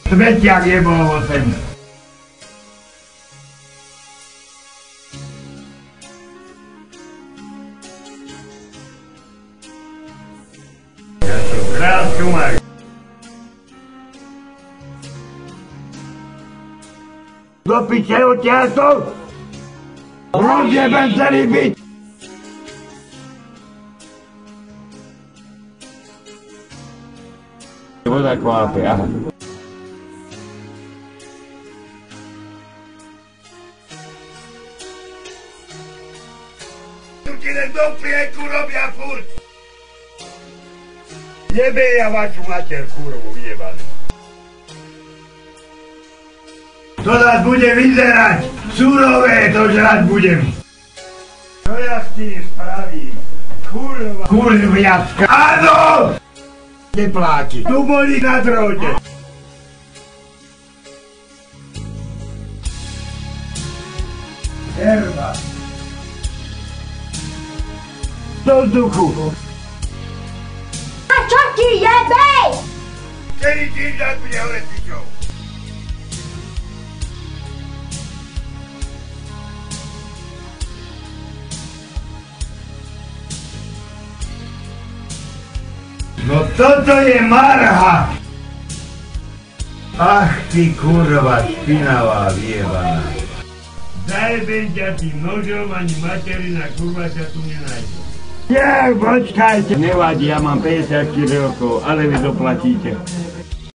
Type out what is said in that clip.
Svetiak jebol sem. Ja som krásku maj. Do piče odtiaľ to? Rozjebem celý byt. Voda kvápe, aha. Tu ti len do prieku robia furt. Jebe ja vašu mater, kurvu, jebali. To nás bude vyzerať, surové to žrať budem. Čo ja s tým spravím? Kurva, kurviatka. Áno! Tepláky, tu boli na drôte. Herba. Do vzduchu. A čo ti jebe? Celý týždeň bude hore pičou. No toto je marha! Ach ty kurva špinavá vyjebaná. Zajebem ťa tým nožom, ani materina kurva ťa tu nenájde. Nie, počkajte. Nevadí, ja mám 54 rokov, ale vy doplatíte.